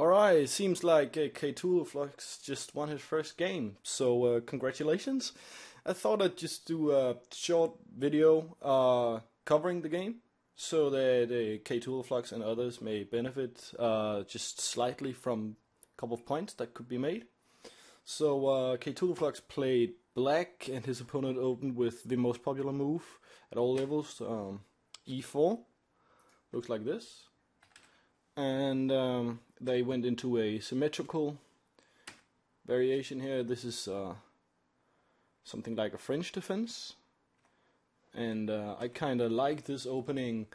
Alright, it seems like Ktuluflux just won his first game, so congratulations. I thought I'd just do a short video covering the game, so that Ktuluflux and others may benefit just slightly from a couple of points that could be made. So Ktuluflux played black, and his opponent opened with the most popular move at all levels, e4. Looks like this. And they went into a symmetrical variation here. This is something like a French defense, and I kind of like this opening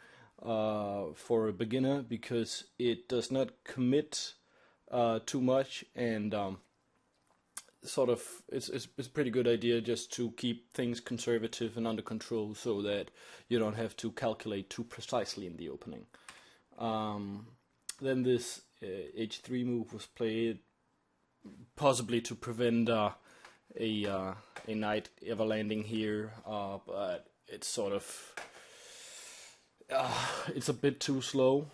for a beginner because it does not commit too much, and sort of it's a pretty good idea just to keep things conservative and under control so that you don't have to calculate too precisely in the opening. Then this h3 move was played, possibly to prevent a knight ever landing here, but it's sort of it's a bit too slow.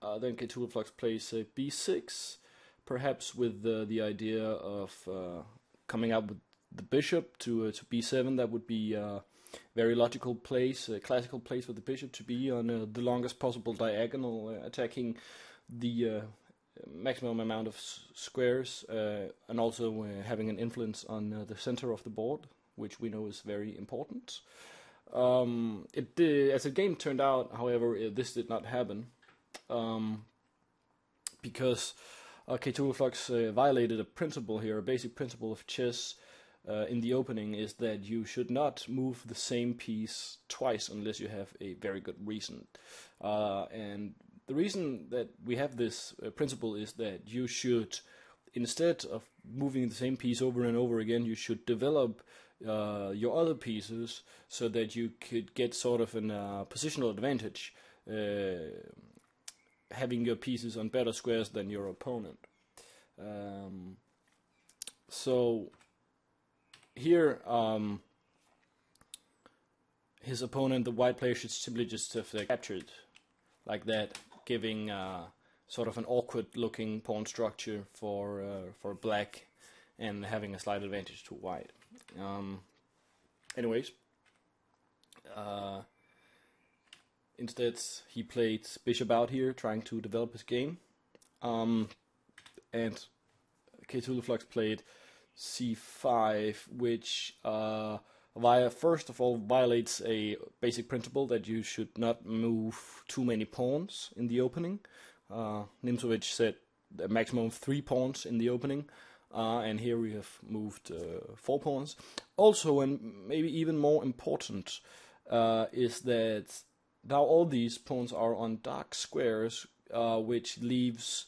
Then Ktuluflux plays b6, perhaps with the idea of coming up with the bishop to b7. That would be very logical place, classical place for the bishop to be on the longest possible diagonal, attacking the maximum amount of squares, and also having an influence on the center of the board, which we know is very important. As the game turned out, however, this did not happen, because Ktuluflux violated a principle here, a basic principle of chess. In the opening, is that you should not move the same piece twice unless you have a very good reason. And the reason that we have this principle is that you should, instead of moving the same piece over and over again, you should develop your other pieces so that you could get sort of a positional advantage, having your pieces on better squares than your opponent. So here, his opponent, the white player, should simply just have captured like that, giving sort of an awkward-looking pawn structure for black, and having a slight advantage to white. Anyways, instead he played bishop out here, trying to develop his game, and Ktuluflux played c5, which first of all violates a basic principle that you should not move too many pawns in the opening. Nimzowitsch said a maximum of 3 pawns in the opening, and here we have moved 4 pawns. Also, and maybe even more important, is that now all these pawns are on dark squares, which leaves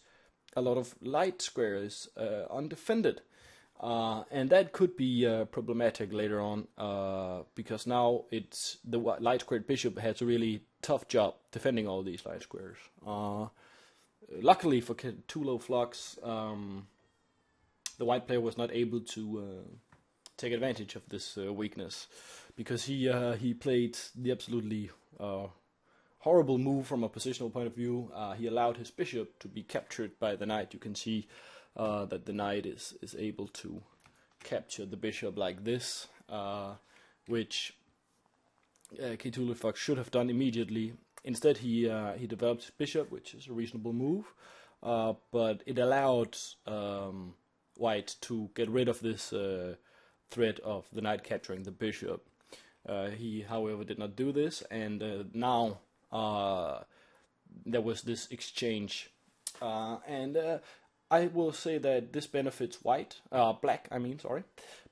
a lot of light squares undefended. And that could be problematic later on, because now the light squared bishop has a really tough job defending all these light squares. Luckily for Ktuluflux, the white player was not able to take advantage of this weakness, because he played the absolutely horrible move from a positional point of view. He allowed his bishop to be captured by the knight. You can see that the knight is able to capture the bishop like this, which Ktuluflux should have done immediately. Instead, he developed his bishop, which is a reasonable move, but it allowed white to get rid of this threat of the knight capturing the bishop. He, however, did not do this, and now there was this exchange, and I will say that this benefits black,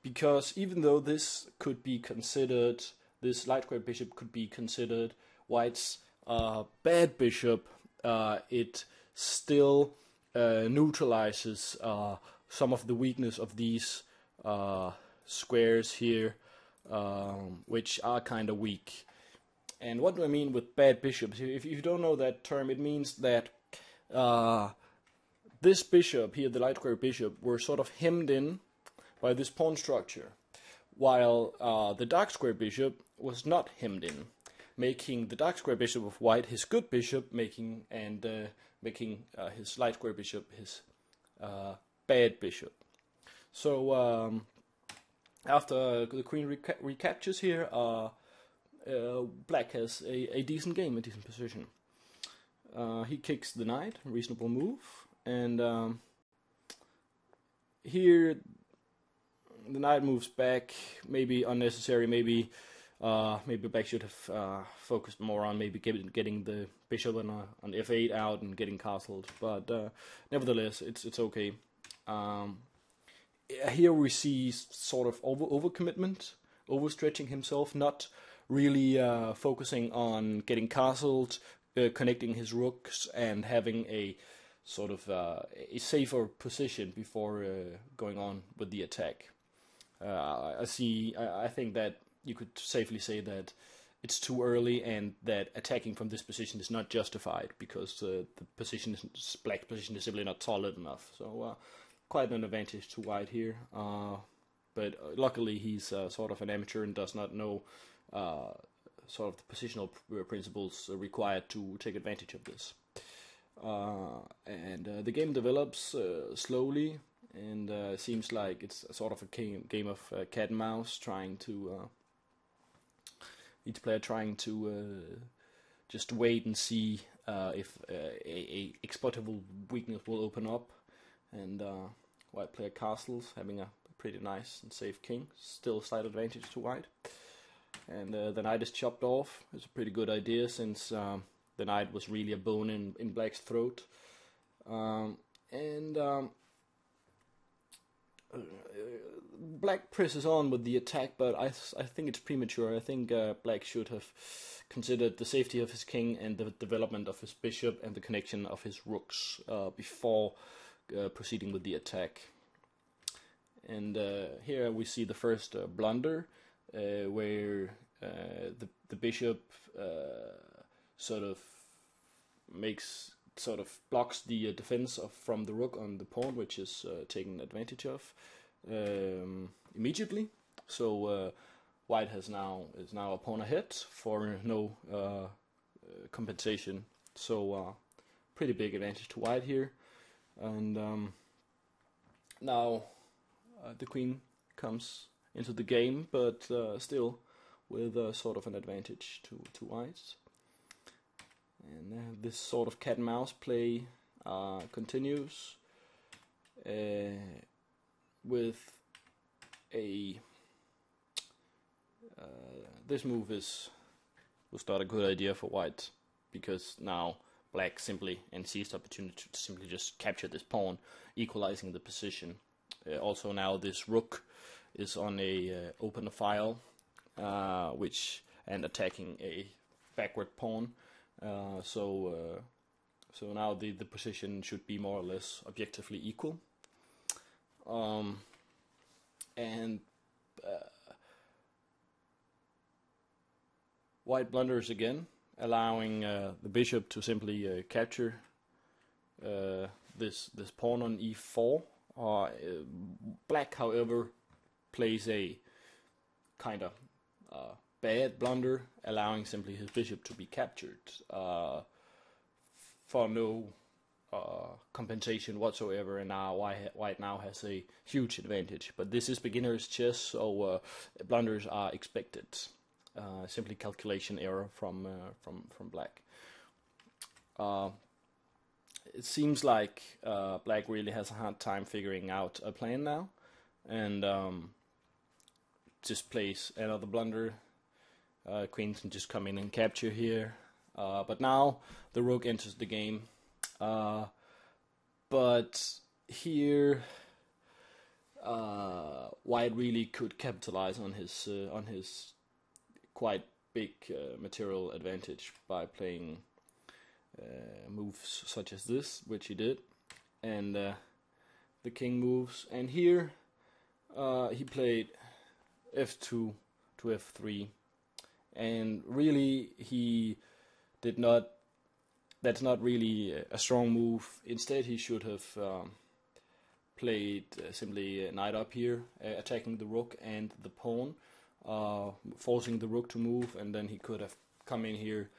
because even though this could be considered, this light square bishop could be considered white's bad bishop, it still neutralizes some of the weakness of these squares here, which are kind of weak. And what do I mean with bad bishops? If you don't know that term, it means that this bishop here, the light square bishop, were sort of hemmed in by this pawn structure, while the dark square bishop was not hemmed in, making the dark square bishop of white his good bishop, making making his light square bishop his bad bishop. So after the queen recaptures here, black has a decent game, a decent position. He kicks the knight, reasonable move, and here the knight moves back, maybe unnecessary, maybe black should have focused more on maybe getting the bishop on f8 out and getting castled, but nevertheless it's okay. Here we see sort of overcommitment, overstretching himself, not really focusing on getting castled, connecting his rooks, and having a sort of a safer position before going on with the attack. I think that you could safely say that it's too early, and that attacking from this position is not justified because the black position is simply not solid enough. So quite an advantage to white here. But luckily he's sort of an amateur and does not know sort of the positional principles required to take advantage of this. And the game develops slowly, and seems like it's sort of a game of cat and mouse, trying to each player trying to just wait and see if a exploitable weakness will open up, and white player castles, having a pretty nice and safe king, still a slight advantage to white. And the knight is chopped off. It's a pretty good idea, since the knight was really a bone in black's throat. Black presses on with the attack, but I think it's premature. I think black should have considered the safety of his king and the development of his bishop and the connection of his rooks before proceeding with the attack. And here we see the first blunder, where the bishop sort of blocks the defense from the rook on the pawn, which is taken advantage of immediately. So white is now a pawn ahead for no compensation. So pretty big advantage to white here. And now the queen comes into the game, but still with sort of an advantage to white. And this sort of cat and mouse play continues with a this move was not a good idea for white, because now black simply seized the opportunity to simply just capture this pawn, equalizing the position. Also now this rook is on a open file, and attacking a backward pawn. So now the position should be more or less objectively equal. And white blunders again, allowing the bishop to simply capture this pawn on e4. Black, however, plays a kind of bad blunder, allowing simply his bishop to be captured for no compensation whatsoever, and now white now has a huge advantage. But this is beginner's chess, so blunders are expected. Simply calculation error from black. It seems like black really has a hard time figuring out a plan now, and just plays another blunder. Queen can just come in and capture here, but now the rook enters the game. But here white really could capitalize on his quite big material advantage by playing moves such as this, which he did, and the king moves, and here he played f2 to f3, and really he did not. That's not really a strong move. Instead, he should have played simply knight up here, attacking the rook and the pawn, forcing the rook to move, and then he could have come in here,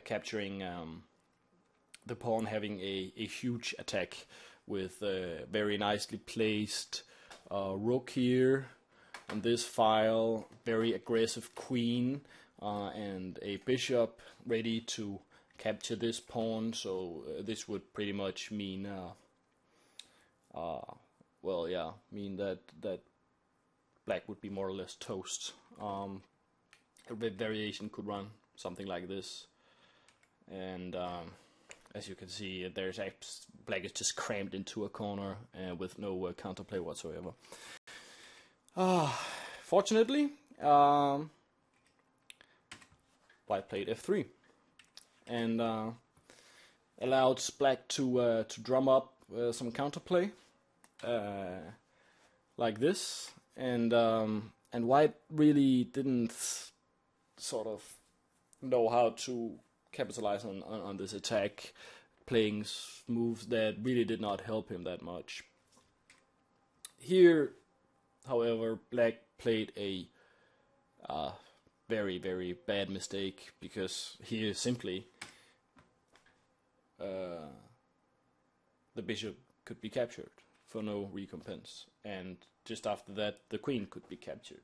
capturing the pawn having a huge attack with a very nicely placed rook here on this file, very aggressive queen, and a bishop ready to capture this pawn. So this would pretty much mean, mean that black would be more or less toast. A variation could run something like this, and as you can see, black is just crammed into a corner with no counterplay whatsoever. Fortunately, white played f3 and allowed black to drum up some counterplay like this, and white really didn't sort of know how to capitalize on this attack, playing moves that really did not help him that much. Here, however, black played a very, very bad mistake, because here simply the bishop could be captured for no recompense, and just after that the queen could be captured.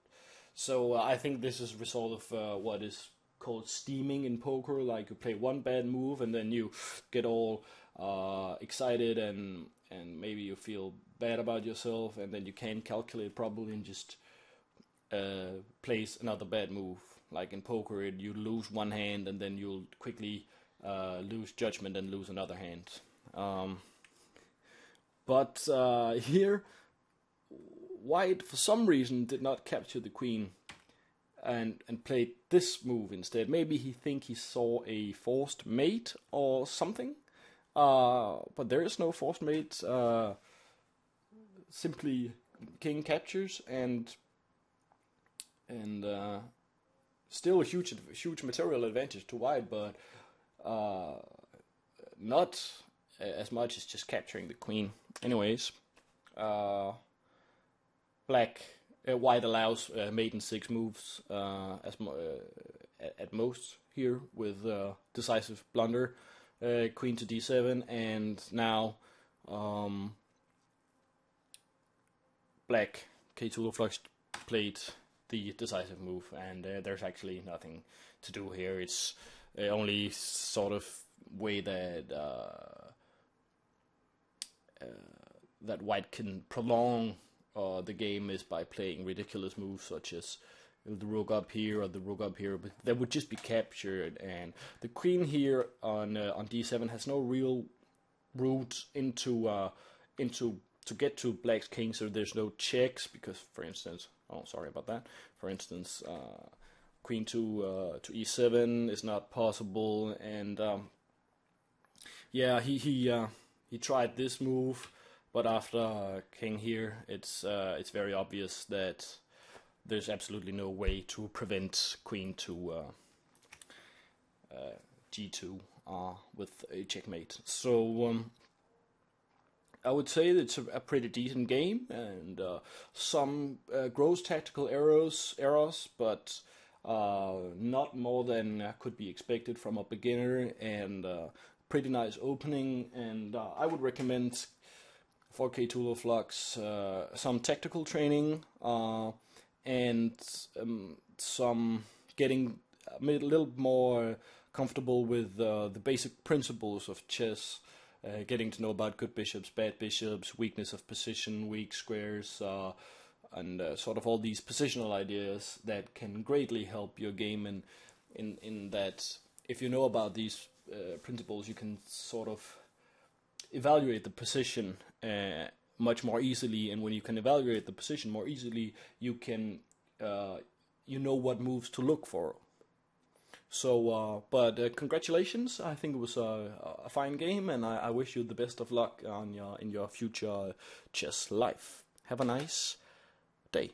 So I think this is a result of what is called steaming in poker. Like, you play one bad move and then you get all excited, and maybe you feel bad about yourself, and then you can't calculate properly and just place another bad move. Like in poker, you lose one hand and then you'll quickly lose judgment and lose another hand. But here, white for some reason did not capture the queen and played this move instead. Maybe he saw a forced mate or something, but there is no forced mate. Simply king captures, and still a huge material advantage to white, but not as much as just capturing the queen. Anyways, white allows mate and 6 moves at most here with decisive blunder, queen to d7, and now black Ktuluflux played the decisive move, and there's actually nothing to do here. It's only sort of way that that white can prolong the game is by playing ridiculous moves such as the rook up here or the rook up here, but that would just be captured, and the queen here on d7 has no real route into to get to black's king, so there's no checks, because, for instance, for instance, queen to e7 is not possible, and he tried this move, but after king here, it's very obvious that there's absolutely no way to prevent queen to g2 with a checkmate. So I would say that it's a pretty decent game, and some gross tactical errors, but not more than could be expected from a beginner, and pretty nice opening. And I would recommend for Ktuluflux some tactical training and some getting a little more comfortable with the basic principles of chess. Getting to know about good bishops, bad bishops, weakness of position, weak squares, and sort of all these positional ideas that can greatly help your game. In that, if you know about these principles, you can sort of evaluate the position much more easily. And when you can evaluate the position more easily, you can you know what moves to look for. So, but congratulations! I think it was a fine game, and I wish you the best of luck in your future chess life. Have a nice day.